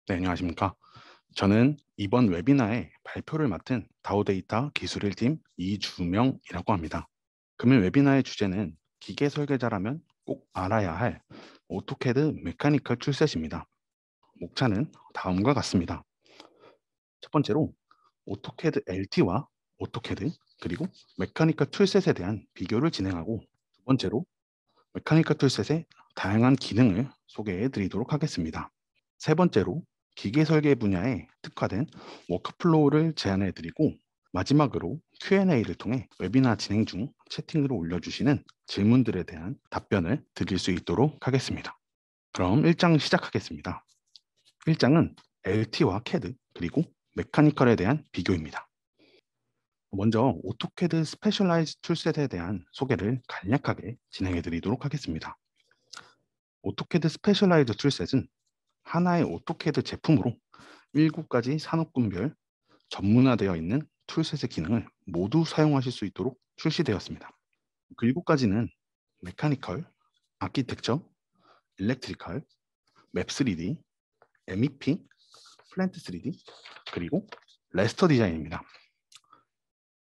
네, 안녕하십니까. 저는 이번 웨비나의 발표를 맡은 다오데이터 기술 1팀 이주명이라고 합니다. 금일 웨비나의 주제는 기계 설계자라면 꼭 알아야 할 오토캐드 메카니컬 툴셋입니다. 목차는 다음과 같습니다. 첫 번째로 오토캐드 LT와 오토캐드 그리고 메카니컬 툴셋에 대한 비교를 진행하고, 두 번째로 메카니컬 툴셋의 다양한 기능을 소개해 드리도록 하겠습니다. 세 번째로 기계 설계 분야에 특화된 워크플로우를 제안해 드리고, 마지막으로 Q&A를 통해 웨비나 진행 중 채팅으로 올려주시는 질문들에 대한 답변을 드릴 수 있도록 하겠습니다. 그럼 1장 시작하겠습니다. 1장은 LT와 CAD 그리고 메카니컬에 대한 비교입니다. 먼저 오토캐드 스페셜라이즈 툴셋에 대한 소개를 간략하게 진행해 드리도록 하겠습니다. 오토캐드 스페셜라이즈 툴셋은 하나의 오토캐드 제품으로 7가지 산업군별 전문화되어 있는 툴셋의 기능을 모두 사용하실 수 있도록 출시되었습니다. 그 7가지는 메카니컬, 아키텍처, 일렉트리컬, 맵3D, MEP, 플랜트 3D, 그리고 레스터 디자인입니다.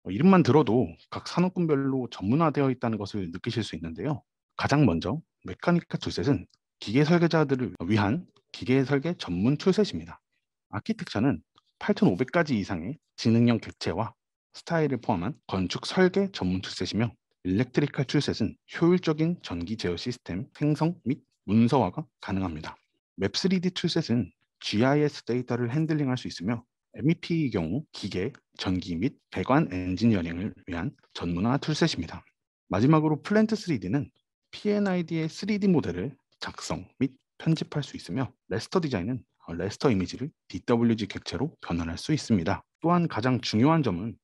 이름만 들어도 각 산업군별로 전문화되어 있다는 것을 느끼실 수 있는데요. 가장 먼저 메카니컬 툴셋은 기계 설계자들을 위한 기계 설계 전문 툴셋입니다. 아키텍처는 8,500가지 이상의 지능형 객체와 스타일을 포함한 건축 설계 전문 툴셋이며, 일렉트리컬 툴셋은 효율적인 전기 제어 시스템 생성 및 문서화가 가능합니다. 맵3D 툴셋은 GIS 데이터를 핸들링할 수 있으며, MEP의 경우 기계, 전기 및 배관 엔지니어링을 위한 전문화 툴셋입니다. 마지막으로 플랜트 3D는 PNID의 3D 모델을 작성 및 편집할 수 있으며, 레스터 디자인은 레스터 이미지를 DWG 객체로 변환할 수 있습니다. 또한 가장 중요한 점은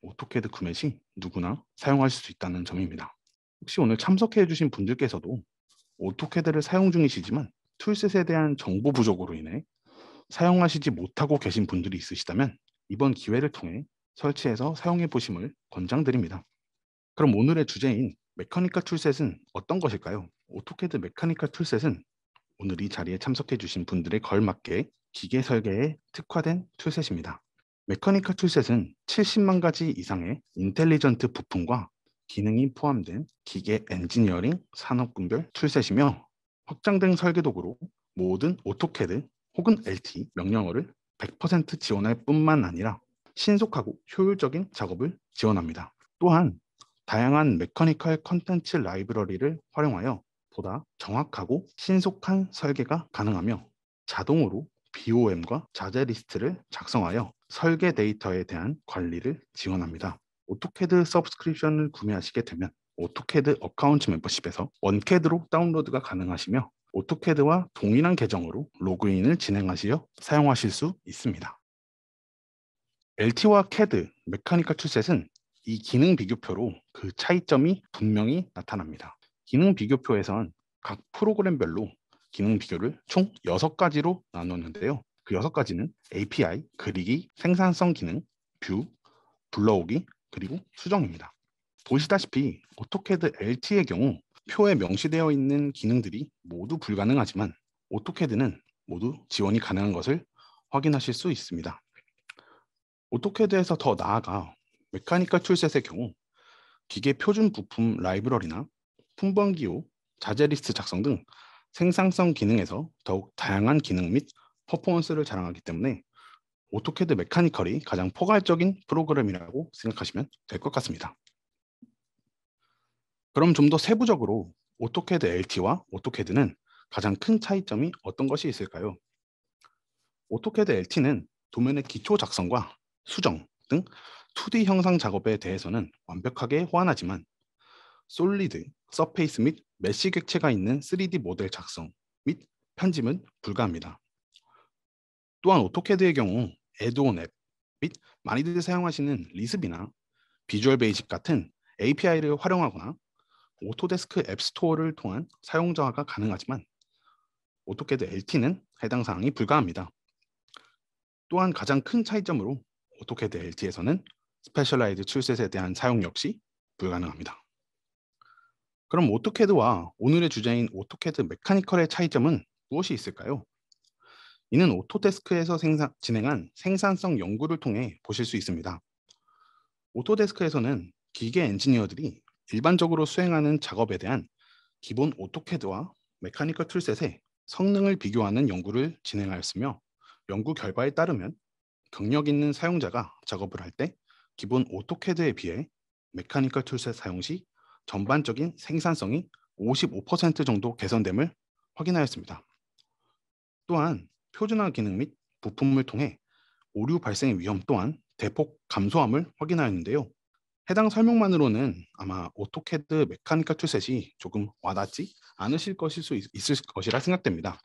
오토캐드 구매 시 누구나 사용하실 수 있다는 점입니다. 혹시 오늘 참석해 주신 분들께서도 오토캐드를 사용 중이시지만 툴셋에 대한 정보 부족으로 인해 사용하시지 못하고 계신 분들이 있으시다면, 이번 기회를 통해 설치해서 사용해 보심을 권장드립니다. 그럼 오늘의 주제인 메카니컬 툴셋은 어떤 것일까요? 오토캐드 메카니컬 툴셋은 오늘 이 자리에 참석해 주신 분들에 걸맞게 기계 설계에 특화된 툴셋입니다. 메커니컬 툴셋은 70만 가지 이상의 인텔리전트 부품과 기능이 포함된 기계 엔지니어링 산업군별 툴셋이며, 확장된 설계 도구로 모든 오토캐드 혹은 LT 명령어를 100% 지원할 뿐만 아니라 신속하고 효율적인 작업을 지원합니다. 또한 다양한 메커니컬 컨텐츠 라이브러리를 활용하여 보다 정확하고 신속한 설계가 가능하며, 자동으로 BOM과 자재 리스트를 작성하여 설계 데이터에 대한 관리를 지원합니다. 오토캐드 서브스크립션을 구매하시게 되면 오토캐드 어카운트 멤버십에서 원캐드로 다운로드가 가능하시며, 오토캐드와 동일한 계정으로 로그인을 진행하시어 사용하실 수 있습니다. LT와 CAD, 메카니컬 툴셋은 이 기능 비교표로 그 차이점이 분명히 나타납니다. 기능 비교표에선 각 프로그램별로 기능 비교를 총 6가지로 나눴는데요. 그 6가지는 API, 그리기, 생산성 기능, 뷰, 불러오기, 그리고 수정입니다. 보시다시피 오토캐드 LT의 경우 표에 명시되어 있는 기능들이 모두 불가능하지만, 오토캐드는 모두 지원이 가능한 것을 확인하실 수 있습니다. 오토캐드에서 더 나아가 메카니컬 툴셋의 경우 기계 표준 부품 라이브러리나 품번기호, 자재 리스트 작성 등 생산성 기능에서 더욱 다양한 기능 및 퍼포먼스를 자랑하기 때문에 오토캐드 메카니컬이 가장 포괄적인 프로그램이라고 생각하시면 될 것 같습니다. 그럼 좀 더 세부적으로 오토캐드 LT와 오토캐드는 가장 큰 차이점이 어떤 것이 있을까요? 오토캐드 LT는 도면의 기초 작성과 수정 등 2D 형상 작업에 대해서는 완벽하게 호환하지만, 솔리드, 서페이스 및 메쉬 객체가 있는 3D 모델 작성 및 편집은 불가합니다. 또한 오토캐드의 경우 애드온 앱 및 많이들 사용하시는 리습이나 비주얼 베이직 같은 API를 활용하거나 오토데스크 앱 스토어를 통한 사용자화가 가능하지만, 오토캐드 LT는 해당 사항이 불가합니다. 또한 가장 큰 차이점으로 오토캐드 LT에서는 스페셜라이즈 툴셋에 대한 사용 역시 불가능합니다. 그럼 오토캐드와 오늘의 주제인 오토캐드 메카니컬의 차이점은 무엇이 있을까요? 이는 오토데스크에서 진행한 생산성 연구를 통해 보실 수 있습니다. 오토데스크에서는 기계 엔지니어들이 일반적으로 수행하는 작업에 대한 기본 오토캐드와 메카니컬 툴셋의 성능을 비교하는 연구를 진행하였으며, 연구 결과에 따르면 경력 있는 사용자가 작업을 할 때 기본 오토캐드에 비해 메카니컬 툴셋 사용 시 전반적인 생산성이 55% 정도 개선됨을 확인하였습니다. 또한 표준화 기능 및 부품을 통해 오류 발생의 위험 또한 대폭 감소함을 확인하였는데요. 해당 설명만으로는 아마 오토캐드 메카니컬 툴셋이 조금 와닿지 않으실 있을 것이라 생각됩니다.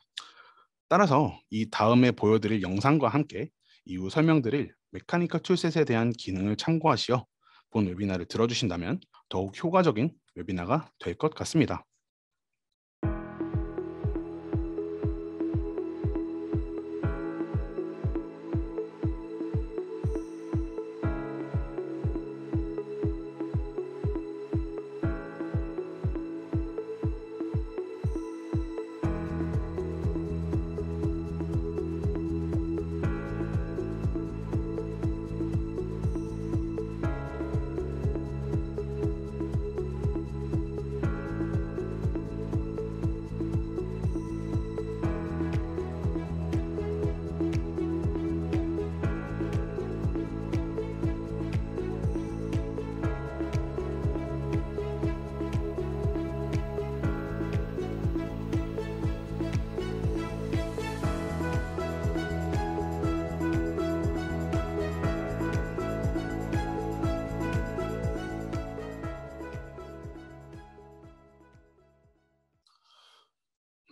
따라서 이 다음에 보여드릴 영상과 함께 이후 설명드릴 메카니컬 툴셋에 대한 기능을 참고하시어 본 웨비나를 들어주신다면 더욱 효과적인 웨비나가 될 것 같습니다.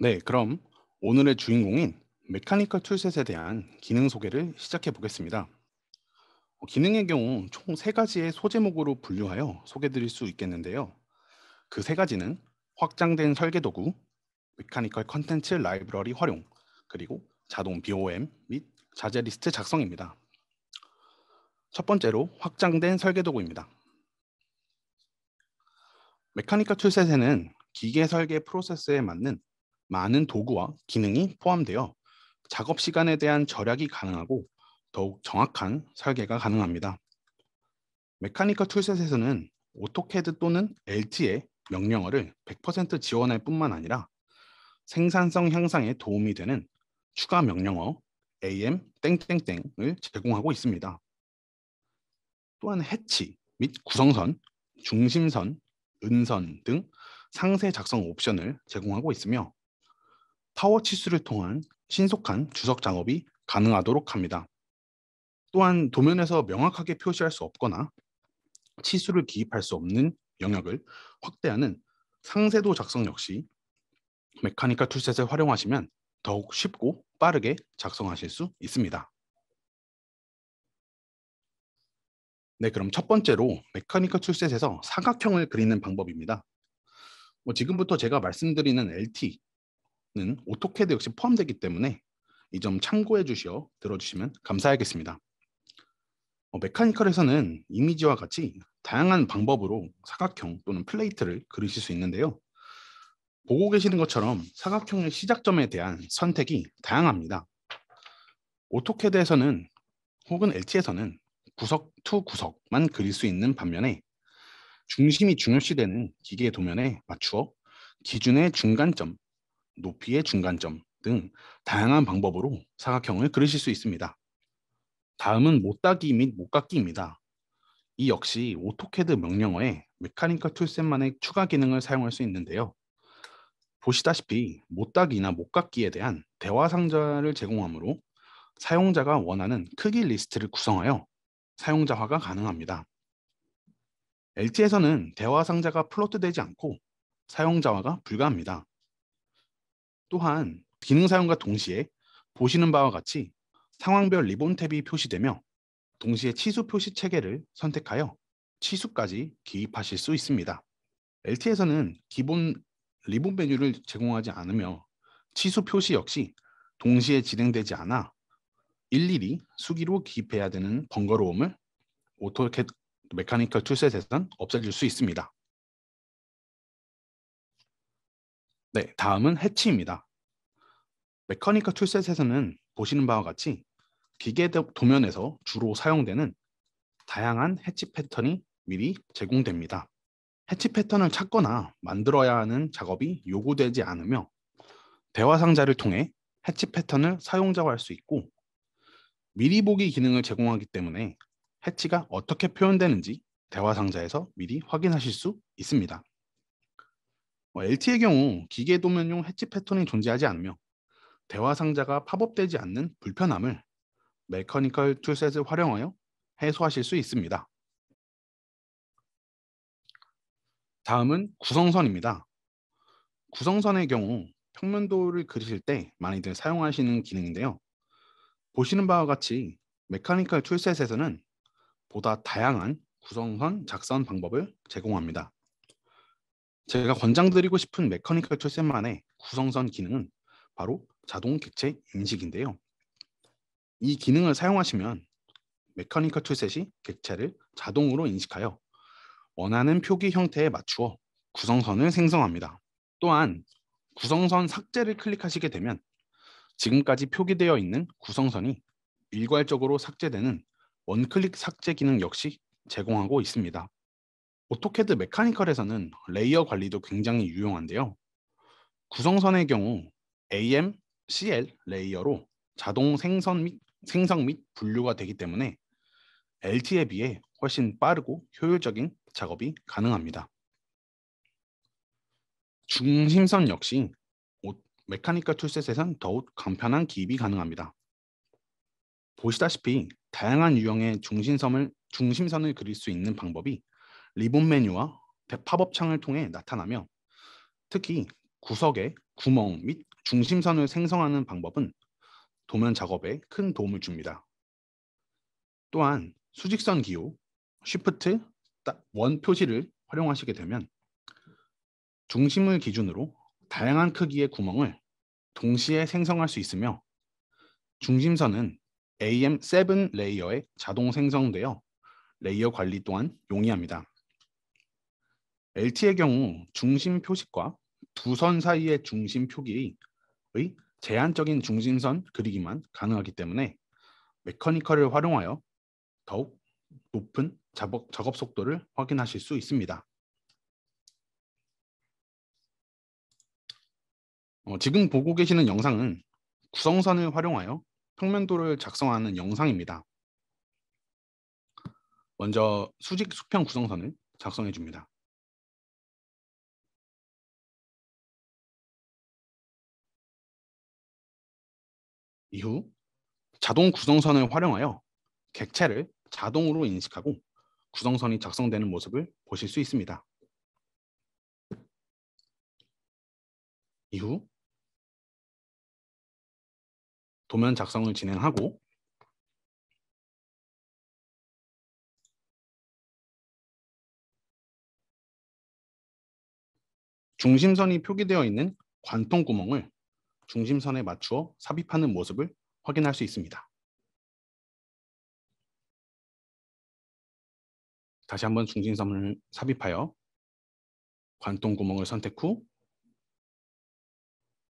네, 그럼 오늘의 주인공인 메카니컬 툴셋에 대한 기능 소개를 시작해 보겠습니다. 기능의 경우 총 세가지의 소제목으로 분류하여 소개드릴 수 있겠는데요. 그 세 가지는 확장된 설계 도구, 메카니컬 컨텐츠 라이브러리 활용, 그리고 자동 BOM 및 자재 리스트 작성입니다. 첫 번째로 확장된 설계 도구입니다. 메카니컬 툴셋에는 기계 설계 프로세스에 맞는 많은 도구와 기능이 포함되어 작업 시간에 대한 절약이 가능하고 더욱 정확한 설계가 가능합니다. 메카니컬 툴셋에서는 오토캐드 또는 LT의 명령어를 100% 지원할 뿐만 아니라 생산성 향상에 도움이 되는 추가 명령어 AM 땡땡땡을 제공하고 있습니다. 또한 해치 및 구성선, 중심선, 은선 등 상세 작성 옵션을 제공하고 있으며 파워 치수를 통한 신속한 주석 작업이 가능하도록 합니다. 또한 도면에서 명확하게 표시할 수 없거나 치수를 기입할 수 없는 영역을 확대하는 상세도 작성 역시 메카니컬 툴셋을 활용하시면 더욱 쉽고 빠르게 작성하실 수 있습니다. 네, 그럼 첫 번째로 메카니컬 툴셋에서 사각형을 그리는 방법입니다. 지금부터 제가 말씀드리는 LT는 오토캐드 역시 포함되기 때문에 이 점 참고해 주시어 들어주시면 감사하겠습니다. 메카니컬에서는 이미지와 같이 다양한 방법으로 사각형 또는 플레이트를 그리실 수 있는데요. 보고 계시는 것처럼 사각형의 시작점에 대한 선택이 다양합니다. 오토캐드에서는 혹은 LT에서는 구석 투 구석만 그릴 수 있는 반면에 중심이 중요시되는 기계 도면에 맞추어 기준의 중간점, 높이의 중간점 등 다양한 방법으로 사각형을 그리실 수 있습니다. 다음은 못따기 및 못깎기입니다. 이 역시 오토캐드 명령어에 메카니컬 툴셋만의 추가 기능을 사용할 수 있는데요. 보시다시피 못따기나 못깎기에 대한 대화 상자를 제공하므로 사용자가 원하는 크기 리스트를 구성하여 사용자화가 가능합니다. LT에서는 대화 상자가 플롯되지 않고 사용자화가 불가합니다. 또한 기능 사용과 동시에 보시는 바와 같이 상황별 리본 탭이 표시되며 동시에 치수 표시 체계를 선택하여 치수까지 기입하실 수 있습니다. LT에서는 기본 리본 메뉴를 제공하지 않으며 치수 표시 역시 동시에 진행되지 않아 일일이 수기로 기입해야 되는 번거로움을 오토캐드 메카니컬 툴셋에서는 없애줄 수 있습니다. 네, 다음은 해치입니다. 메카니컬 툴셋에서는 보시는 바와 같이 기계 도면에서 주로 사용되는 다양한 해치 패턴이 미리 제공됩니다. 해치 패턴을 찾거나 만들어야 하는 작업이 요구되지 않으며 대화 상자를 통해 해치 패턴을 사용자화할 수 있고 미리 보기 기능을 제공하기 때문에 해치가 어떻게 표현되는지 대화 상자에서 미리 확인하실 수 있습니다. LT의 경우 기계 도면용 해치 패턴이 존재하지 않으며 대화 상자가 팝업되지 않는 불편함을 메커니컬 툴셋을 활용하여 해소하실 수 있습니다. 다음은 구성선입니다. 구성선의 경우 평면도를 그리실 때 많이들 사용하시는 기능인데요. 보시는 바와 같이 메커니컬 툴셋에서는 보다 다양한 구성선 작성 방법을 제공합니다. 제가 권장드리고 싶은 메커니컬 툴셋만의 구성선 기능은 바로 자동 객체 인식인데요. 이 기능을 사용하시면 메커니컬 툴셋이 객체를 자동으로 인식하여 원하는 표기 형태에 맞추어 구성선을 생성합니다. 또한 구성선 삭제를 클릭하시게 되면 지금까지 표기되어 있는 구성선이 일괄적으로 삭제되는 원클릭 삭제 기능 역시 제공하고 있습니다. 오토캐드 메카니컬에서는 레이어 관리도 굉장히 유용한데요. 구성선의 경우 AM, CL 레이어로 자동 생성 및 분류가 되기 때문에 LT에 비해 훨씬 빠르고 효율적인 작업이 가능합니다. 중심선 역시 메카니컬 툴셋에선 더욱 간편한 기입이 가능합니다. 보시다시피 다양한 유형의 중심선을 그릴 수 있는 방법이 리본 메뉴와 팝업 창을 통해 나타나며 특히 구석에 구멍 및 중심선을 생성하는 방법은 도면 작업에 큰 도움을 줍니다. 또한 수직선 기호, Shift 원 표시를 활용하시게 되면 중심을 기준으로 다양한 크기의 구멍을 동시에 생성할 수 있으며 중심선은 AM7 레이어에 자동 생성되어 레이어 관리 또한 용이합니다. LT의 경우 중심 표식과 두 선 사이의 중심 표기의 제한적인 중심선 그리기만 가능하기 때문에 메커니컬을 활용하여 더욱 높은 작업 속도를 확인하실 수 있습니다. 지금 보고 계시는 영상은 구성선을 활용하여 평면도를 작성하는 영상입니다. 먼저 수직 수평 구성선을 작성해 줍니다. 이후 자동 구성선을 활용하여 객체를 자동으로 인식하고 구성선이 작성되는 모습을 보실 수 있습니다. 이후 도면 작성을 진행하고 중심선이 표기되어 있는 관통 구멍을 중심선에 맞추어 삽입하는 모습을 확인할 수 있습니다. 다시 한번 중심선을 삽입하여 관통 구멍을 선택 후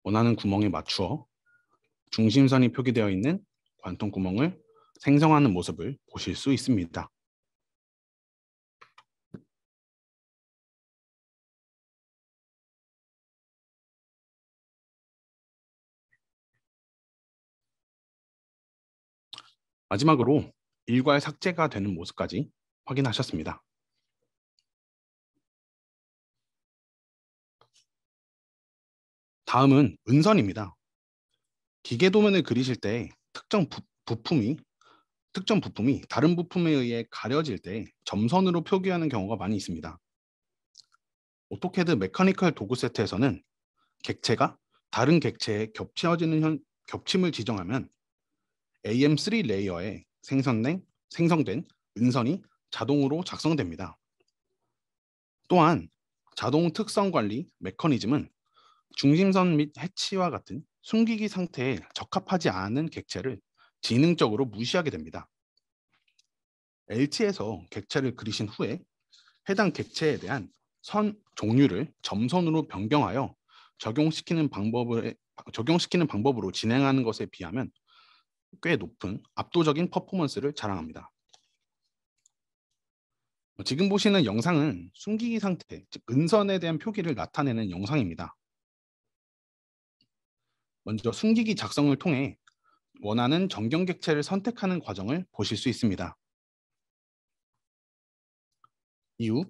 원하는 구멍에 맞추어 중심선이 표기되어 있는 관통 구멍을 생성하는 모습을 보실 수 있습니다. 마지막으로 일괄 삭제가 되는 모습까지 확인하셨습니다. 다음은 은선입니다. 기계 도면을 그리실 때 특정 부품이 다른 부품에 의해 가려질 때 점선으로 표기하는 경우가 많이 있습니다. 오토캐드 메커니컬 도구 세트에서는 객체가 다른 객체에 겹침을 지정하면 AM3 레이어에 생성된 은선이 자동으로 작성됩니다. 또한 자동 특성 관리 메커니즘은 중심선 및 해치와 같은 숨기기 상태에 적합하지 않은 객체를 지능적으로 무시하게 됩니다. LT에서 객체를 그리신 후에 해당 객체에 대한 선 종류를 점선으로 변경하여 적용시키는 방법으로 진행하는 것에 비하면 꽤 높은 압도적인 퍼포먼스를 자랑합니다. 지금 보시는 영상은 숨기기 상태, 즉 은선에 대한 표기를 나타내는 영상입니다. 먼저 숨기기 작성을 통해 원하는 정경 객체를 선택하는 과정을 보실 수 있습니다. 이후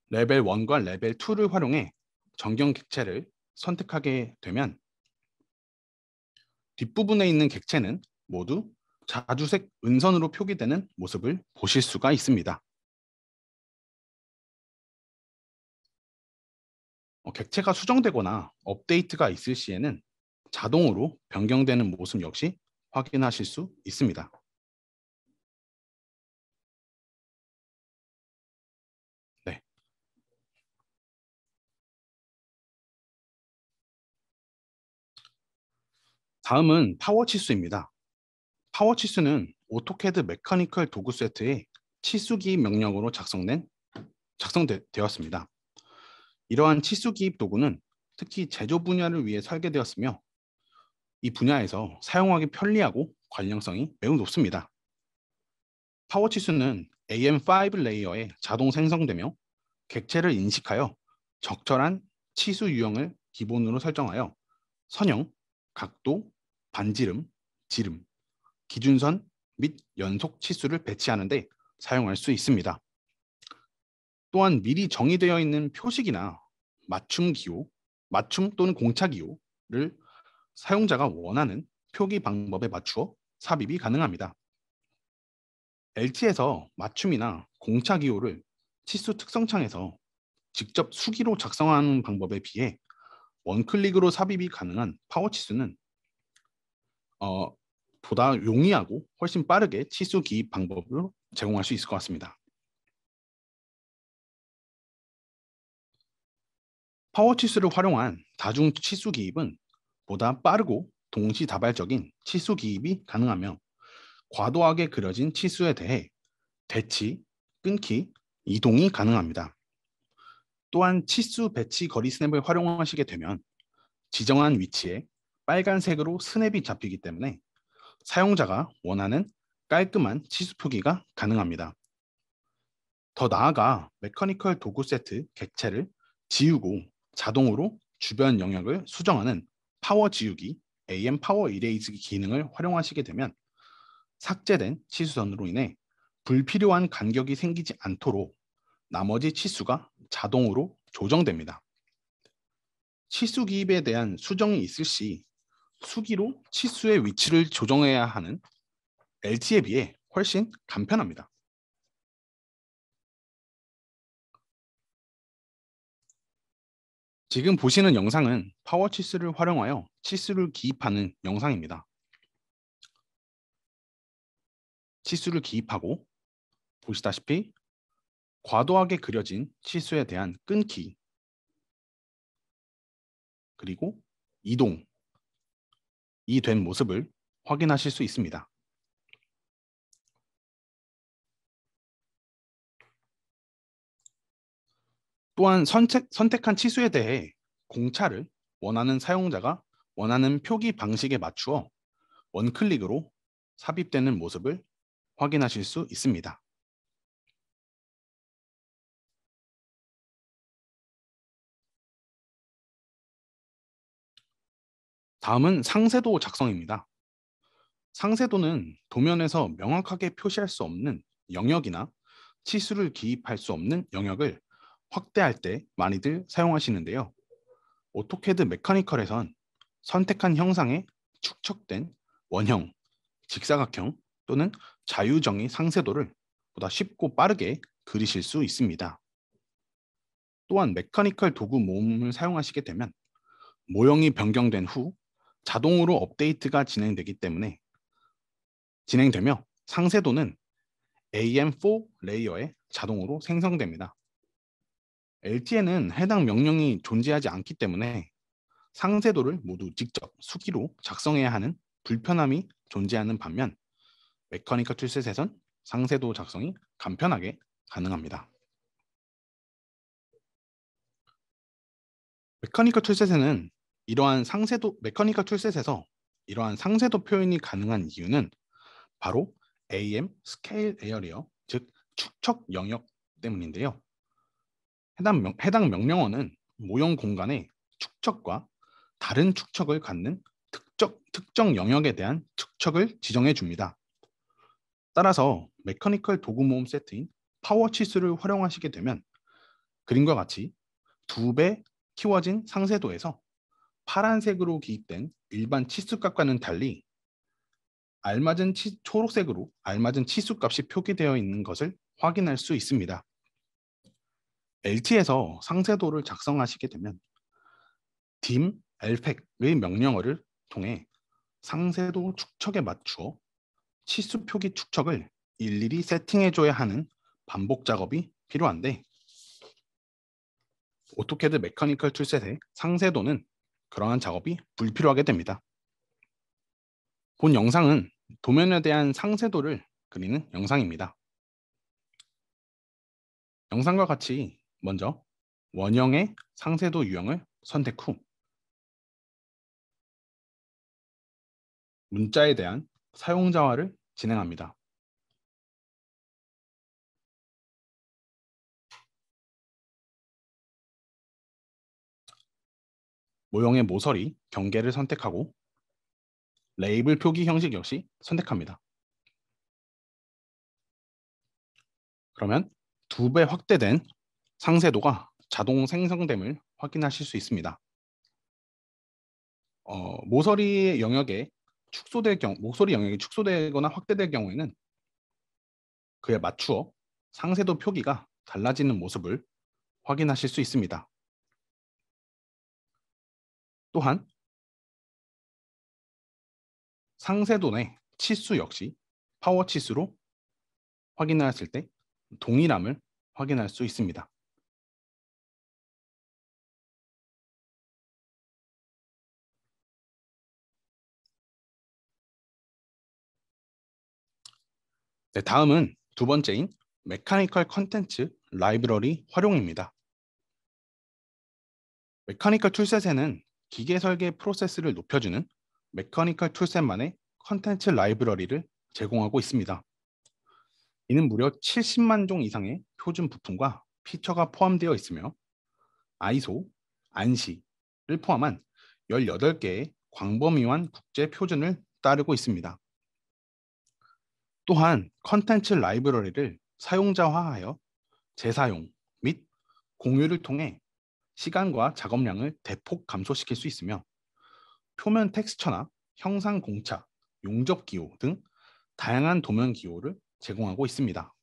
레벨 1과 레벨 2를 활용해 정경 객체를 선택하게 되면 뒷부분에 있는 객체는 모두 자주색 은선으로 표기되는 모습을 보실 수가 있습니다. 객체가 수정되거나 업데이트가 있을 시에는 자동으로 변경되는 모습 역시 확인하실 수 있습니다. 네. 다음은 파워 치수입니다. 파워 치수는 오토캐드 메카니컬 도구 세트의 치수 기입 명령으로 작성되었습니다. 이러한 치수 기입 도구는 특히 제조 분야를 위해 설계되었으며 이 분야에서 사용하기 편리하고 관련성이 매우 높습니다. 파워 치수는 AM5 레이어에 자동 생성되며 객체를 인식하여 적절한 치수 유형을 기본으로 설정하여 선형, 각도, 반지름, 지름, 기준선 및 연속 치수를 배치하는 데 사용할 수 있습니다. 또한 미리 정의되어 있는 표식이나 맞춤 기호, 맞춤 또는 공차 기호를 사용자가 원하는 표기 방법에 맞추어 삽입이 가능합니다. LT에서 맞춤이나 공차 기호를 치수 특성창에서 직접 수기로 작성하는 방법에 비해 원클릭으로 삽입이 가능한 파워 치수는 보다 용이하고 훨씬 빠르게 치수 기입 방법을 제공할 수 있을 것 같습니다. 파워 치수를 활용한 다중 치수 기입은 보다 빠르고 동시다발적인 치수 기입이 가능하며 과도하게 그려진 치수에 대해 대치, 끊기, 이동이 가능합니다. 또한 치수 배치 거리 스냅을 활용하시게 되면 지정한 위치에 빨간색으로 스냅이 잡히기 때문에 사용자가 원하는 깔끔한 치수 표기가 가능합니다. 더 나아가 메커니컬 도구 세트 객체를 지우고 자동으로 주변 영역을 수정하는 파워 지우기, AM 파워 이레이즈 기능을 활용하시게 되면 삭제된 치수선으로 인해 불필요한 간격이 생기지 않도록 나머지 치수가 자동으로 조정됩니다. 치수 기입에 대한 수정이 있을 시 수기로 치수의 위치를 조정해야 하는 LT에 비해 훨씬 간편합니다. 지금 보시는 영상은 파워 치수를 활용하여 치수를 기입하는 영상입니다. 치수를 기입하고 보시다시피 과도하게 그려진 치수에 대한 끊기 그리고 이동이 된 모습을 확인하실 수 있습니다. 또한 선택한 치수에 대해 공차를 원하는 사용자가 원하는 표기 방식에 맞추어 원클릭으로 삽입되는 모습을 확인하실 수 있습니다. 다음은 상세도 작성입니다. 상세도는 도면에서 명확하게 표시할 수 없는 영역이나 치수를 기입할 수 없는 영역을 확대할 때 많이들 사용하시는데요. 오토캐드 메카니컬에선 선택한 형상에 축척된 원형, 직사각형 또는 자유정의 상세도를 보다 쉽고 빠르게 그리실 수 있습니다. 또한 메카니컬 도구 모음을 사용하시게 되면 모형이 변경된 후 자동으로 업데이트가 진행되며 상세도는 AM4 레이어에 자동으로 생성됩니다. LT에는 해당 명령이 존재하지 않기 때문에 상세도를 모두 직접 수기로 작성해야 하는 불편함이 존재하는 반면 메커니컬 툴셋에선 상세도 작성이 간편하게 가능합니다. 메커니컬 툴셋에서 이러한 상세도 표현이 가능한 이유는 바로 AM 스케일 에어리어, 즉 축척 영역 때문인데요. 해당 명령어는 모형 공간의 축척과 다른 축척을 갖는 특정 영역에 대한 축척을 지정해 줍니다. 따라서 메커니컬 도구 모음 세트인 파워 치수를 활용하시게 되면 그림과 같이 2배 키워진 상세도에서 파란색으로 기입된 일반 치수값과는 달리 초록색으로 알맞은 치수값이 표기되어 있는 것을 확인할 수 있습니다. LT에서 상세도를 작성하시게 되면 dim lpac의 명령어를 통해 상세도 축척에 맞추어 치수 표기 축척을 일일이 세팅해줘야 하는 반복 작업이 필요한데, 오토캐드 메커니컬 툴셋의 상세도는 그러한 작업이 불필요하게 됩니다. 본 영상은 도면에 대한 상세도를 그리는 영상입니다. 영상과 같이 먼저 원형의 상세도 유형을 선택 후 문자에 대한 사용자화를 진행합니다. 모형의 모서리, 경계를 선택하고 레이블 표기 형식 역시 선택합니다. 그러면 2배 확대된 상세도가 자동 생성됨을 확인하실 수 있습니다. 모서리 영역이 축소되거나 확대될 경우에는 그에 맞추어 상세도 표기가 달라지는 모습을 확인하실 수 있습니다. 또한 상세도 내 치수 역시 파워 치수로 확인하였을 때 동일함을 확인할 수 있습니다. 네, 다음은 두 번째인 메카니컬 컨텐츠 라이브러리 활용입니다. 메카니컬 툴셋에는 기계 설계 프로세스를 높여주는 메커니컬 툴셋만의 컨텐츠 라이브러리를 제공하고 있습니다. 이는 무려 70만 종 이상의 표준 부품과 피처가 포함되어 있으며 아이소, 안시를 포함한 18개의 광범위한 국제 표준을 따르고 있습니다. 또한 컨텐츠 라이브러리를 사용자화하여 재사용 및 공유를 통해 시간과 작업량을 대폭 감소시킬 수 있으며 표면 텍스처나 형상 공차, 용접 기호 등 다양한 도면 기호를 제공하고 있습니다.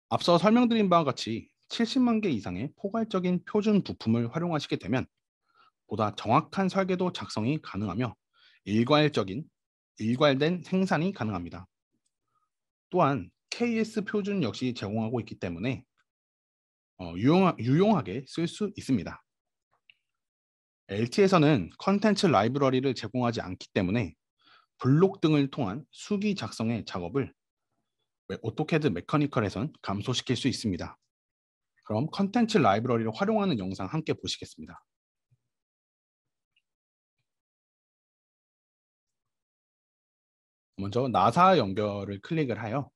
앞서 설명드린 바와 같이 70만 개 이상의 포괄적인 표준 부품을 활용하시게 되면 보다 정확한 설계도 작성이 가능하며 일괄된 생산이 가능합니다. 또한 KS 표준 역시 제공하고 있기 때문에 유용하게 쓸 수 있습니다. LT에서는 컨텐츠 라이브러리를 제공하지 않기 때문에 블록 등을 통한 수기 작성의 작업을 오토캐드 메커니컬에선 감소시킬 수 있습니다. 그럼 컨텐츠 라이브러리를 활용하는 영상 함께 보시겠습니다. 먼저 나사 연결을 클릭을 하여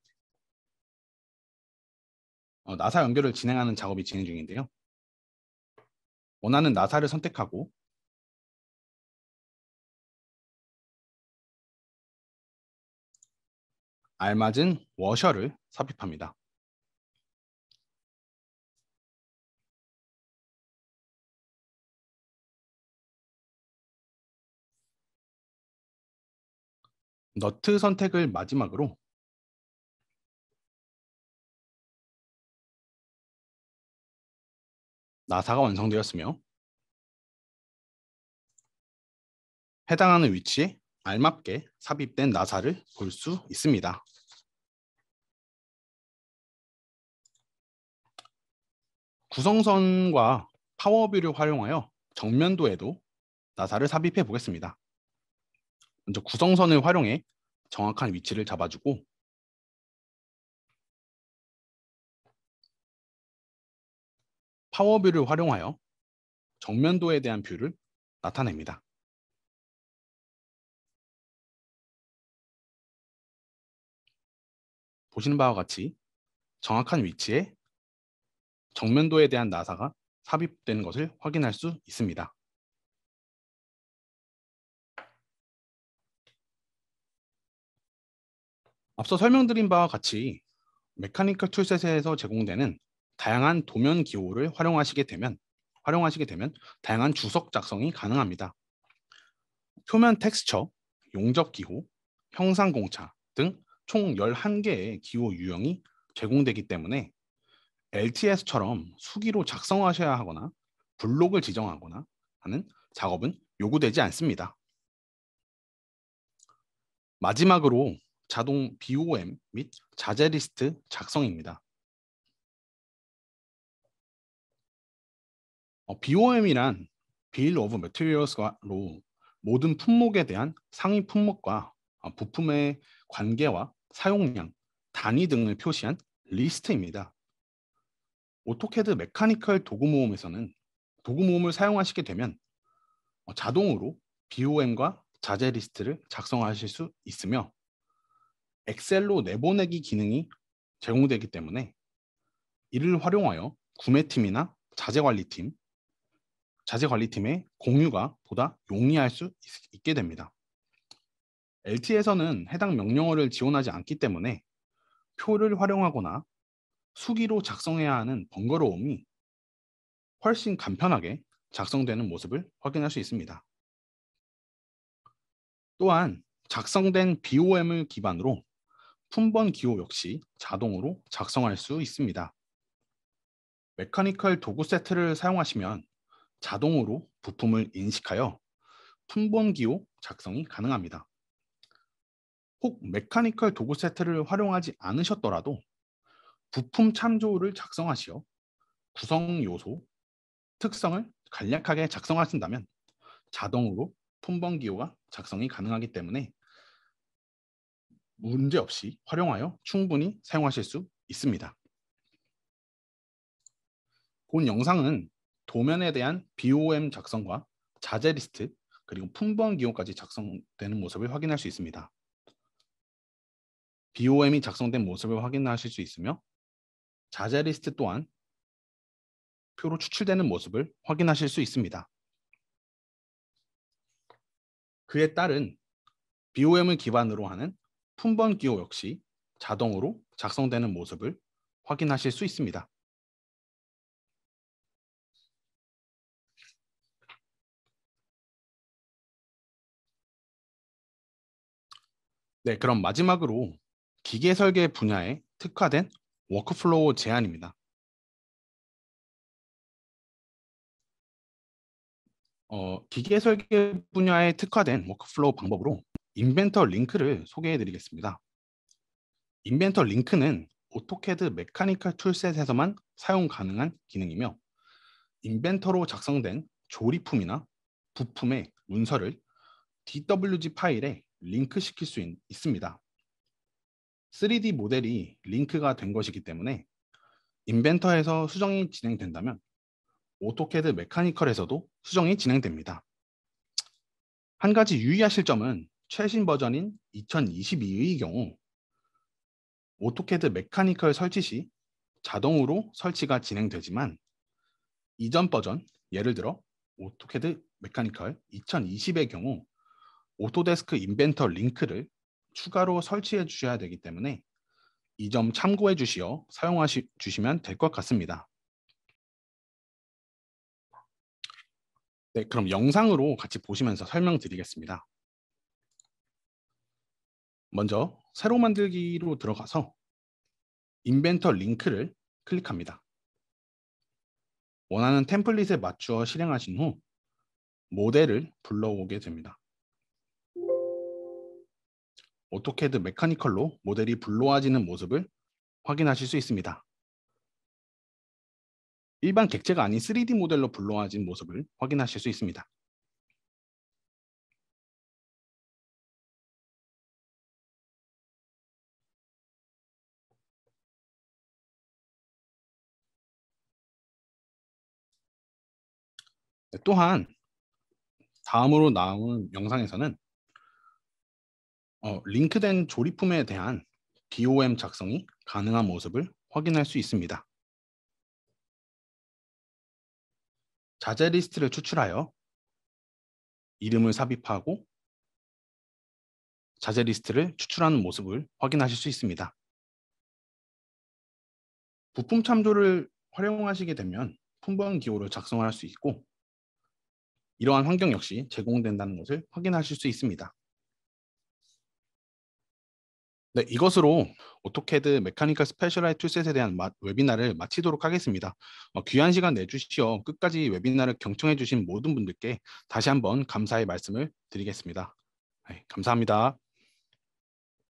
나사 연결을 진행하는 작업이 진행 중인데요. 원하는 나사를 선택하고 알맞은 워셔를 삽입합니다. 너트 선택을 마지막으로 나사가 완성되었으며 해당하는 위치에 알맞게 삽입된 나사를 볼 수 있습니다. 구성선과 파워뷰를 활용하여 정면도에도 나사를 삽입해 보겠습니다. 먼저 구성선을 활용해 정확한 위치를 잡아주고 파워뷰를 활용하여 정면도에 대한 뷰를 나타냅니다. 보시는 바와 같이 정확한 위치에 정면도에 대한 나사가 삽입되는 것을 확인할 수 있습니다. 앞서 설명드린 바와 같이 메카니컬 툴셋에서 제공되는 다양한 도면 기호를 활용하시게 되면 다양한 주석 작성이 가능합니다. 표면 텍스처, 용접 기호, 형상 공차 등 총 11개의 기호 유형이 제공되기 때문에 LTS처럼 수기로 작성하셔야 하거나 블록을 지정하거나 하는 작업은 요구되지 않습니다. 마지막으로 자동 BOM 및 자재 리스트 작성입니다. BOM이란 Bill of Materials로 모든 품목에 대한 상위 품목과 부품의 관계와 사용량, 단위 등을 표시한 리스트입니다. 오토캐드 메카니컬 도구 모음에서는 도구 모음을 사용하시게 되면 자동으로 BOM과 자재 리스트를 작성하실 수 있으며 엑셀로 내보내기 기능이 제공되기 때문에 이를 활용하여 구매팀이나 자재관리팀의 공유가 보다 용이할 수 있게 됩니다. LT에서는 해당 명령어를 지원하지 않기 때문에 표를 활용하거나 수기로 작성해야 하는 번거로움이 훨씬 간편하게 작성되는 모습을 확인할 수 있습니다. 또한 작성된 BOM을 기반으로 품번 기호 역시 자동으로 작성할 수 있습니다. 메카니컬 도구 세트를 사용하시면 자동으로 부품을 인식하여 품번 기호 작성이 가능합니다. 혹 메카니컬 도구 세트를 활용하지 않으셨더라도 부품 참조를 작성하시어 구성 요소, 특성을 간략하게 작성하신다면 자동으로 품번 기호가 작성이 가능하기 때문에 문제없이 활용하여 충분히 사용하실 수 있습니다. 본 영상은 도면에 대한 BOM 작성과 자재 리스트 그리고 품번 기호까지 작성되는 모습을 확인할 수 있습니다. BOM이 작성된 모습을 확인하실 수 있으며 자재 리스트 또한 표로 추출되는 모습을 확인하실 수 있습니다. 그에 따른 BOM을 기반으로 하는 품번 기호 역시 자동으로 작성되는 모습을 확인하실 수 있습니다. 네, 그럼 마지막으로 기계 설계 분야에 특화된 워크플로우 제안입니다. 기계 설계 분야에 특화된 워크플로우 방법으로 인벤터 링크를 소개해 드리겠습니다. 인벤터 링크는 오토캐드 메카니컬 툴셋에서만 사용 가능한 기능이며 인벤터로 작성된 조립품이나 부품의 문서를 DWG 파일에 링크시킬 수 있습니다. 3D 모델이 링크가 된 것이기 때문에 인벤터에서 수정이 진행된다면 오토캐드 메카니컬에서도 수정이 진행됩니다. 한 가지 유의하실 점은 최신 버전인 2022의 경우 오토캐드 메카니컬 설치 시 자동으로 설치가 진행되지만 이전 버전, 예를 들어 오토캐드 메카니컬 2020의 경우 오토데스크 인벤터 링크를 추가로 설치해 주셔야 되기 때문에 이 점 참고해 주시어 주시면 될 것 같습니다. 네, 그럼 영상으로 같이 보시면서 설명드리겠습니다. 먼저 새로 만들기로 들어가서 인벤터 링크를 클릭합니다. 원하는 템플릿에 맞추어 실행하신 후 모델을 불러오게 됩니다. 오토캐드 메카니컬로 모델이 불러와지는 모습을 확인하실 수 있습니다. 일반 객체가 아닌 3D 모델로 불러와진 모습을 확인하실 수 있습니다. 네, 또한 다음으로 나온 영상에서는 링크된 조립품에 대한 BOM 작성이 가능한 모습을 확인할 수 있습니다. 자재 리스트를 추출하여 이름을 삽입하고 자재 리스트를 추출하는 모습을 확인하실 수 있습니다. 부품 참조를 활용하시게 되면 품번 기호를 작성할 수 있고 이러한 환경 역시 제공된다는 것을 확인하실 수 있습니다. 네, 이것으로 오토캐드 메카니컬 스페셜라이즈 툴셋에 대한 웨비나를 마치도록 하겠습니다. 귀한 시간 내주시어 끝까지 웨비나를 경청해 주신 모든 분들께 다시 한번 감사의 말씀을 드리겠습니다. 네, 감사합니다.